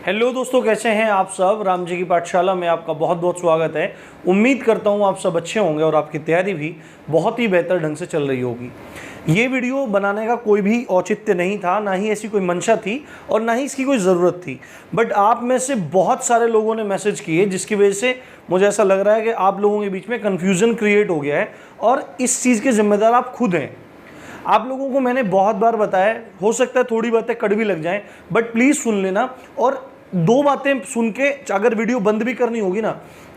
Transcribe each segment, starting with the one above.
Hello दोस्तों, कैसे हैं आप सब। राम जी की पाठशाला में आपका बहुत बहुत स्वागत है। उम्मीद करता हूं आप सब अच्छे होंगे और आपकी तैयारी भी बहुत ही बेहतर ढंग से चल रही होगी। ये वीडियो बनाने का कोई भी औचित्य नहीं था, ना ही ऐसी कोई मंशा थी और ना ही इसकी कोई ज़रूरत थी। बट आप में से बहुत सारे लोगों ने मैसेज किए, जिसकी वजह से मुझे ऐसा लग रहा है कि आप लोगों के बीच में कन्फ्यूज़न क्रिएट हो गया है और इस चीज़ के जिम्मेदार आप खुद हैं। आप लोगों को मैंने बहुत बार बताया, हो सकता है थोड़ी बातें कड़वी लग जाएं, बट प्लीज़ सुन लेना। और दो बातें सुन के अगर वीडियो बंद भी करनी होगी ना,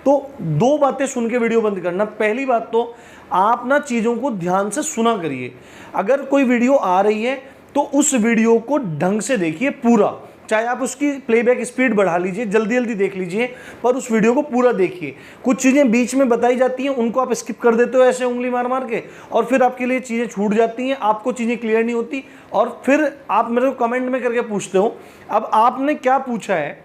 तो दो बातें सुन के वीडियो बंद करना। पहली बात तो आप ना चीज़ों को ध्यान से सुना करिए। अगर कोई वीडियो आ रही है तो उस वीडियो को ढंग से देखिए पूरा, चाहे आप उसकी प्लेबैक स्पीड बढ़ा लीजिए, जल्दी जल्दी देख लीजिए, पर उस वीडियो को पूरा देखिए। कुछ चीज़ें बीच में बताई जाती हैं, उनको आप स्किप कर देते हो ऐसे उंगली मार मार के, और फिर आपके लिए चीज़ें छूट जाती हैं, आपको चीज़ें क्लियर नहीं होती, और फिर आप मेरे को कमेंट में करके पूछते हो। अब आपने क्या पूछा है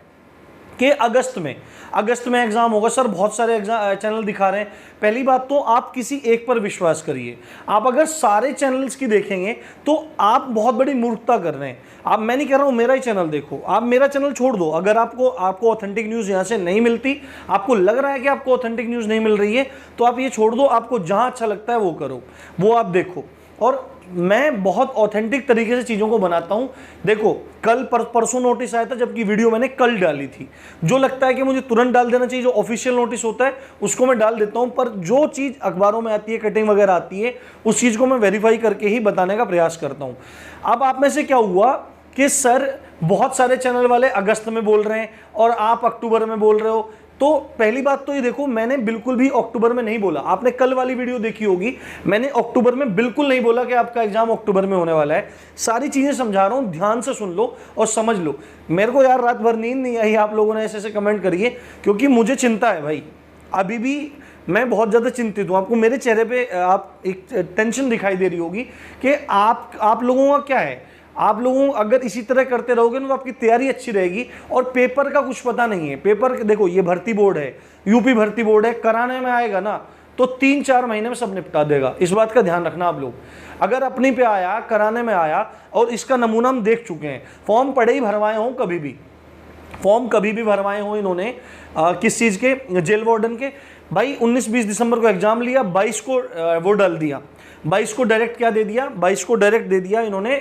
कि अगस्त में एग्जाम होगा सर, बहुत सारे एग्जाम चैनल दिखा रहे हैं। पहली बात तो आप किसी एक पर विश्वास करिए। आप अगर सारे चैनल्स की देखेंगे तो आप बहुत बड़ी मूर्खता कर रहे हैं। मैं नहीं कह रहा हूं मेरा ही चैनल देखो, आप मेरा चैनल छोड़ दो। अगर आपको ऑथेंटिक न्यूज़ यहाँ से नहीं मिलती, आपको लग रहा है कि आपको ऑथेंटिक न्यूज़ नहीं मिल रही है, तो आप ये छोड़ दो। आपको जहाँ अच्छा लगता है वो करो, वो आप देखो। और मैं बहुत ऑथेंटिक तरीके से चीज़ों को बनाता हूं। देखो, कल परसों नोटिस आया था, जबकि वीडियो मैंने कल डाली थी। जो लगता है कि मुझे तुरंत डाल देना चाहिए, जो ऑफिशियल नोटिस होता है उसको मैं डाल देता हूं, पर जो चीज़ अखबारों में आती है, कटिंग वगैरह आती है, उस चीज़ को मैं वेरीफाई करके ही बताने का प्रयास करता हूं। अब आप में से क्या हुआ कि सर बहुत सारे चैनल वाले अगस्त में बोल रहे हैं और आप अक्टूबर में बोल रहे हो। तो पहली बात तो ये देखो, मैंने बिल्कुल भी अक्टूबर में नहीं बोला। आपने कल वाली वीडियो देखी होगी, मैंने अक्टूबर में बिल्कुल नहीं बोला कि आपका एग्जाम अक्टूबर में होने वाला है। सारी चीजें समझा रहा हूं, ध्यान से सुन लो और समझ लो। मेरे को यार रात भर नींद नहीं आई, आप लोगों ने ऐसे ऐसे कमेंट करिए, क्योंकि मुझे चिंता है भाई। अभी भी मैं बहुत ज़्यादा चिंतित हूँ। आपको मेरे चेहरे पे आप एक टेंशन दिखाई दे रही होगी कि आप लोगों का क्या है। आप लोगों अगर इसी तरह करते रहोगे ना तो आपकी तैयारी अच्छी रहेगी। और पेपर का कुछ पता नहीं है। पेपर देखो, ये भर्ती बोर्ड है, यूपी भर्ती बोर्ड है, कराने में आएगा ना तो 3-4 महीने में सब निपटा देगा। इस बात का ध्यान रखना आप लोग। अगर अपनी पे आया, कराने में आया, और इसका नमूना हम देख चुके हैं। फॉर्म पड़े ही भरवाए हों, फॉर्म कभी भी भरवाए हों इन्होंने, किस चीज़ के, जेल वार्डन के। भाई 19-20 दिसंबर को एग्जाम लिया, 22 को वो डाल दिया, 22 को डायरेक्ट क्या दे दिया, 22 को डायरेक्ट दे दिया इन्होंने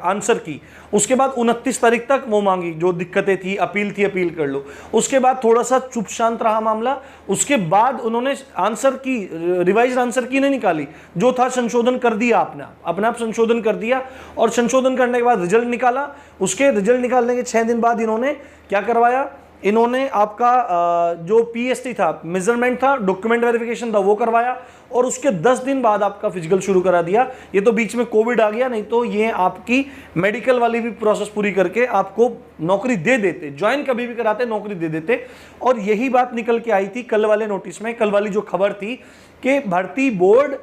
आंसर की। उसके बाद 29 तारीख तक वो मांगी, जो दिक्कतें थी, अपील थी, अपील कर लो। उसके बाद थोड़ा सा चुप शांत रहा मामला। उसके बाद उन्होंने आंसर की, रिवाइज आंसर की नहीं निकाली, जो था संशोधन कर दिया, अपने आप संशोधन कर दिया। और संशोधन करने के बाद रिजल्ट निकाला। उसके रिजल्ट निकालने के 6 दिन बाद इन्होंने क्या करवाया, इन्होंने आपका जो पीएसटी था, मेजरमेंट था, डॉक्यूमेंट वेरिफिकेशन था, वो करवाया। और उसके 10 दिन बाद आपका फिजिकल शुरू करा दिया। ये तो बीच में कोविड आ गया, नहीं तो ये आपकी मेडिकल वाली भी प्रोसेस पूरी करके आपको नौकरी दे देते, ज्वाइन कभी भी कराते, नौकरी दे देते। और यही बात निकल के आई थी कल वाले नोटिस में। कल वाली जो खबर थी कि भर्ती बोर्ड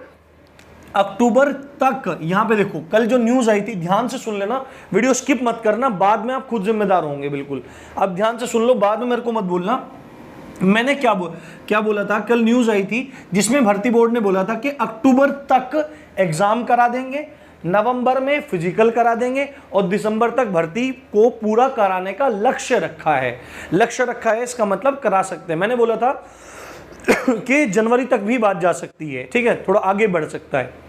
अक्टूबर तक, यहां पे देखो कल जो न्यूज आई थी, ध्यान से सुन लेना, वीडियो स्किप मत करना, बाद में आप खुद जिम्मेदार होंगे। बिल्कुल अब ध्यान से सुन लो, बाद में मेरे को मत बोलना मैंने क्या बोला था। कल न्यूज आई थी जिसमें भर्ती बोर्ड ने बोला था कि अक्टूबर तक एग्जाम करा देंगे, नवंबर में फिजिकल करा देंगे, और दिसंबर तक भर्ती को पूरा कराने का लक्ष्य रखा है। इसका मतलब करा सकते हैं। मैंने बोला था कि जनवरी तक भी बात जा सकती है, ठीक है, थोड़ा आगे बढ़ सकता है।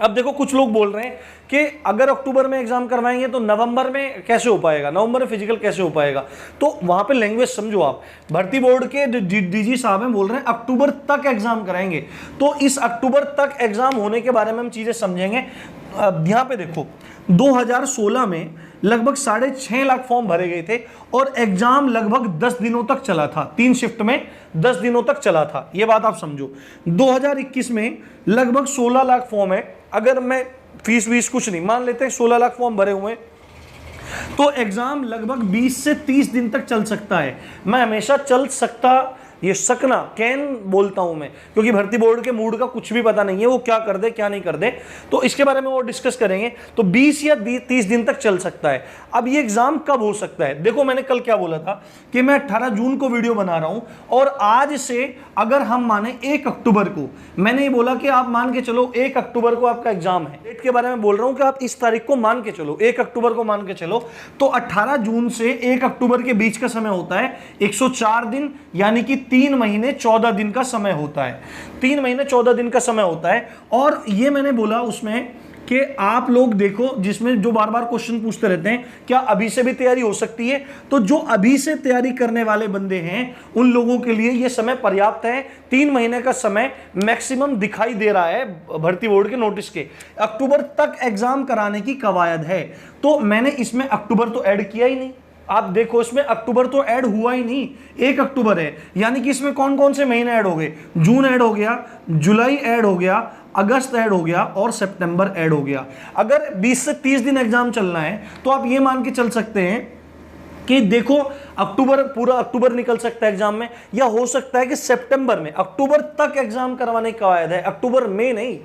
अब देखो, कुछ लोग बोल रहे हैं कि अगर अक्टूबर में एग्जाम करवाएंगे तो नवंबर में कैसे हो पाएगा, नवंबर में फिजिकल कैसे हो पाएगा। तो वहां पे लैंग्वेज समझो आप। भर्ती बोर्ड के डीजी साहब हैं, बोल रहे हैं अक्टूबर तक एग्जाम कराएंगे। तो इस अक्टूबर तक एग्जाम होने के बारे में हम चीजें समझेंगे। यहाँ पे देखो, 2016 में लगभग 6.5 लाख फॉर्म भरे गए थे और एग्जाम लगभग 10 दिनों तक चला था। 3 शिफ्ट में 10 दिनों तक चला था, ये बात आप समझो। 2021 में लगभग 16 लाख फॉर्म है। अगर मैं फीस वीस कुछ नहीं मान लेते हैं, 16 लाख फॉर्म भरे हुए, तो एग्जाम लगभग 20 से 30 दिन तक चल सकता है। मैं हमेशा चल सकता ये सकना, कैन बोलता हूं मैं, क्योंकि भर्ती बोर्ड के मूड का कुछ भी पता नहीं है, वो क्या कर दे क्या नहीं कर दे, तो इसके बारे में और डिस्कस करेंगे। तो 20 या 30 दिन तक चल सकता है। अब ये एग्जाम कब हो सकता है? देखो मैंने कल क्या बोला था कि मैं 18 जून को वीडियो बना रहा हूं, और आज से अगर हम माने 1 अक्टूबर को, मैंने ये बोला कि आप मान के चलो 1 अक्टूबर को आपका एग्जाम है, डेट के बारे में बोल रहा हूं कि आप इस तारीख को मान के चलो, 1 अक्टूबर को मान के चलो, तो 18 जून से 1 अक्टूबर के बीच का समय होता है 104 दिन, यानी कि 3 महीने 14 दिन का समय होता है। 3 महीने 14 दिन का समय होता है। और ये मैंने बोला उसमें कि आप लोग देखो, जिसमें जो बार बार क्वेश्चन पूछते रहते हैं क्या अभी से भी तैयारी हो सकती है, तो जो अभी से तैयारी करने वाले बंदे हैं उन लोगों के लिए यह समय पर्याप्त है। 3 महीने का समय मैक्सिमम दिखाई दे रहा है भर्ती बोर्ड के नोटिस के। अक्टूबर तक एग्जाम कराने की कवायद है, तो मैंने इसमें अक्टूबर तो ऐड किया ही नहीं। आप देखो इसमें अक्टूबर तो ऐड हुआ ही नहीं, 1 अक्टूबर है, यानी कि इसमें कौन कौन से महीने ऐड हो गए? जून ऐड हो गया, जुलाई ऐड हो गया, अगस्त ऐड हो गया और सितंबर ऐड हो गया। अगर 20 से 30 दिन एग्जाम चलना है तो आप ये मान के चल सकते हैं कि देखो अक्टूबर, पूरा अक्टूबर निकल सकता है एग्जाम में, या हो सकता है कि सितंबर में, अक्टूबर तक एग्जाम करवाने की कवायद है, अक्टूबर में नहीं।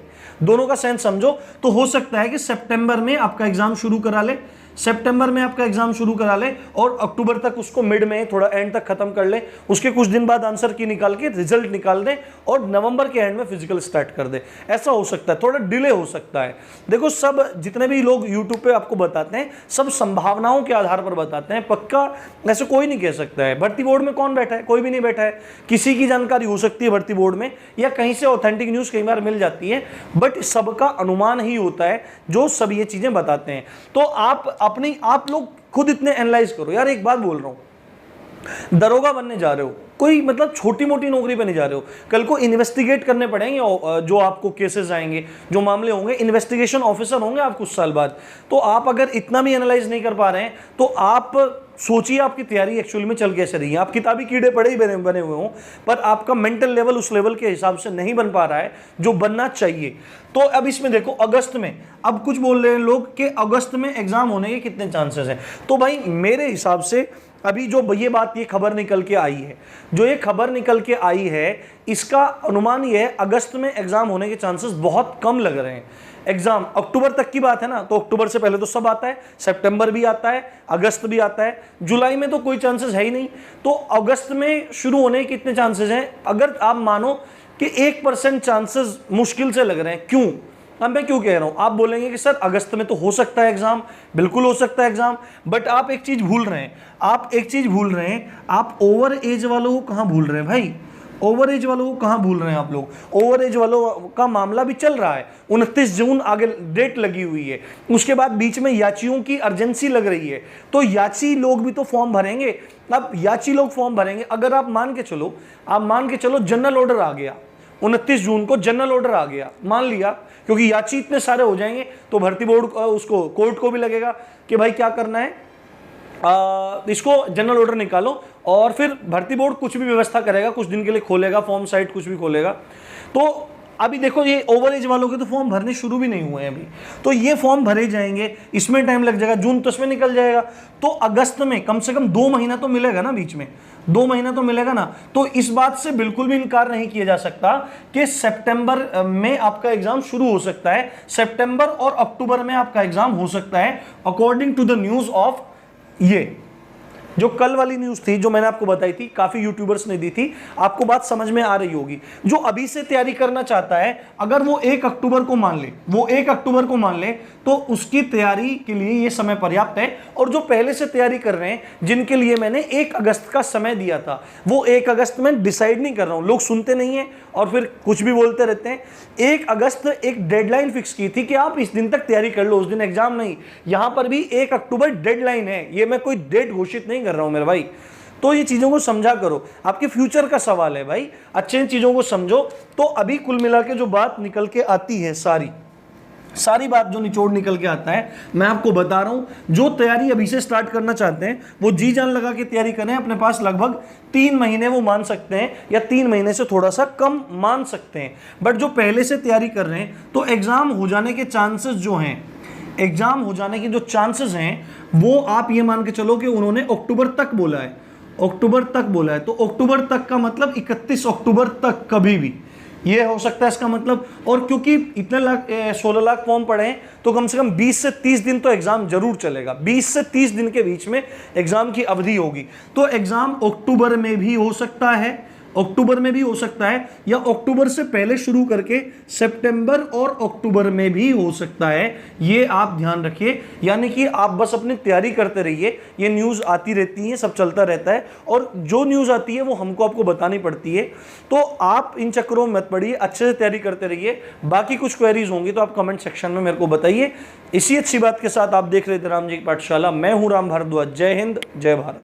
दोनों का सेंस समझो। तो हो सकता है कि सितंबर में आपका एग्जाम शुरू करा ले, सितंबर में आपका एग्जाम शुरू करा ले और अक्टूबर तक उसको मिड में थोड़ा एंड तक खत्म कर ले, उसके कुछ दिन बाद आंसर की निकाल के रिजल्ट निकाल दे और नवंबर के एंड में फिजिकल स्टार्ट कर दे। ऐसा हो सकता है, थोड़ा डिले हो सकता है। देखो सब जितने भी लोग यूट्यूब पे आपको बताते हैं सब संभावनाओं के आधार पर बताते हैं, पक्का ऐसे कोई नहीं कह सकता है। भर्ती बोर्ड में कौन बैठा है? कोई भी नहीं बैठा है। किसी की जानकारी हो सकती है भर्ती बोर्ड में, या कहीं से ऑथेंटिक न्यूज कई बार मिल जाती है, बट सबका अनुमान ही होता है जो सब ये चीजें बताते हैं। तो आप लोग खुद इतने एनालाइज करो यार। एक बात बोल रहा हूं, दरोगा बनने जा रहे हो, कोई मतलब छोटी मोटी नौकरी पे नहीं जा रहे हो। कल को इन्वेस्टिगेट करने पड़ेंगे, जो आपको केसेस आएंगे, जो मामले होंगे, इन्वेस्टिगेशन ऑफिसर होंगे आप कुछ साल बाद। तो आप अगर इतना भी एनालाइज नहीं कर पा रहे हैं तो आप सोचिए आपकी तैयारी एक्चुअली में चल कैसे रही है। आप किताबी कीड़े पड़े ही बने हुए हों, पर आपका मेंटल लेवल उस लेवल के हिसाब से नहीं बन पा रहा है जो बनना चाहिए। तो अब इसमें देखो अगस्त में, अब कुछ बोल रहे हैं लोग कि अगस्त में एग्जाम होने के कितने चांसेस हैं। तो भाई मेरे हिसाब से अभी जो ये बात, ये खबर निकल के आई है, जो ये खबर निकल के आई है, इसका अनुमान ये है अगस्त में एग्जाम होने के चांसेस बहुत कम लग रहे हैं। एग्जाम अक्टूबर तक की बात है ना, तो अक्टूबर से पहले तो सब आता है, सितंबर भी आता है, अगस्त भी आता है, जुलाई में तो कोई चांसेस है ही नहीं। तो अगस्त में शुरू होने के कितने चांसेस हैं? अगर आप मानो कि 1% चांसेस मुश्किल से लग रहे हैं। क्यों? अब मैं क्यों कह रहा हूं? आप बोलेंगे कि सर अगस्त में तो हो सकता है एग्जाम, बिल्कुल हो सकता है एग्जाम, बट आप एक चीज भूल रहे हैं, आप ओवर एज वालों को कहां भूल रहे हैं भाई? ओवर एज वालों को कहां भूल रहे हैं आप लोग? ओवर एज वालों का मामला भी चल रहा है, 29 जून आगे डेट लगी हुई है, उसके बाद बीच में याचियों की अर्जेंसी लग रही है, तो याची लोग भी तो फॉर्म भरेंगे। अब याची लोग फॉर्म भरेंगे, अगर आप मान के चलो जनरल ऑर्डर आ गया 29 जून को, जनरल ऑर्डर आ गया, मान लिया, क्योंकि याची इतने सारे हो जाएंगे तो भर्ती बोर्ड उसको कोर्ट को भी लगेगा कि भाई क्या करना है, इसको जनरल ऑर्डर निकालो, और फिर भर्ती बोर्ड कुछ भी व्यवस्था करेगा, कुछ दिन के लिए खोलेगा फॉर्म साइट, कुछ भी खोलेगा। तो अभी देखो ये ओवर एज वालों के तो फॉर्म भरने शुरू भी नहीं हुए हैं अभी, तो ये फॉर्म भरे जाएंगे, इसमें टाइम लग जाएगा, जून तो इसमें निकल जाएगा, तो अगस्त में कम से कम 2 महीना तो मिलेगा ना, बीच में 2 महीना तो मिलेगा ना। तो इस बात से बिल्कुल भी इनकार नहीं किया जा सकता कि सितंबर में आपका एग्जाम शुरू हो सकता है, सितंबर और अक्टूबर में आपका एग्जाम हो सकता है, according to the news of ये जो कल वाली न्यूज थी, जो मैंने आपको बताई थी, काफी यूट्यूबर्स ने दी थी, आपको बात समझ में आ रही होगी। जो अभी से तैयारी करना चाहता है, अगर वो 1 अक्टूबर को मान ले, तो उसकी तैयारी के लिए ये समय पर्याप्त है। और जो पहले से तैयारी कर रहे हैं, जिनके लिए मैंने 1 अगस्त का समय दिया था, वो 1 अगस्त में डिसाइड नहीं कर रहा हूं, लोग सुनते नहीं है और फिर कुछ भी बोलते रहते हैं। 1 अगस्त एक डेडलाइन फिक्स की थी कि आप इस दिन तक तैयारी कर लो, उस दिन एग्जाम नहीं। यहां पर भी 1 अक्टूबर डेडलाइन है, ये मैं कोई डेट घोषित नहीं कर रहा हूं मेरे भाई। तो ये चीजों को समझा करो, आपके फ्यूचर का सवाल है भाई, अच्छे चीजों को समझो। तो अभी कुल मिला के जो बात निकल के आती है, सारी बात जो निचोड़ निकल के आता है, मैं आपको बता रहा हूं। जो तैयारी अभी से स्टार्ट करना चाहते हैं वो जी जान लगा के तैयारी करें। अपने पास लगभग 3 महीने वो मान सकते हैं, या 3 महीने से थोड़ा सा कम मान सकते हैं। बट जो पहले से तैयारी कर रहे हैं, तो एग्जाम हो जाने के चांसेस जो हैं, वो आप ये मान के चलो कि उन्होंने अक्टूबर तक बोला है, अक्टूबर तक बोला है, तो अक्टूबर तक का मतलब 31 अक्टूबर तक कभी भी ये हो सकता है इसका मतलब। और क्योंकि इतने 16 लाख फॉर्म पड़े हैं तो कम से कम 20 से 30 दिन तो एग्जाम जरूर चलेगा। 20 से 30 दिन के बीच में एग्जाम की अवधि होगी। तो एग्जाम अक्टूबर में भी हो सकता है, अक्टूबर में भी हो सकता है, या अक्टूबर से पहले शुरू करके सितंबर और अक्टूबर में भी हो सकता है। ये आप ध्यान रखिए। यानी कि आप बस अपनी तैयारी करते रहिए। ये न्यूज़ आती रहती है, सब चलता रहता है, और जो न्यूज़ आती है वो हमको आपको बतानी पड़ती है। तो आप इन चक्करों में मत पड़िए, अच्छे से तैयारी करते रहिए। बाकी कुछ क्वेरीज होंगी तो आप कमेंट सेक्शन में मेरे को बताइए। इसी अच्छी बात के साथ आप देख रहे थे राम जी की पाठशाला। मैं हूं राम भारद्वाज। जय हिंद, जय भारत।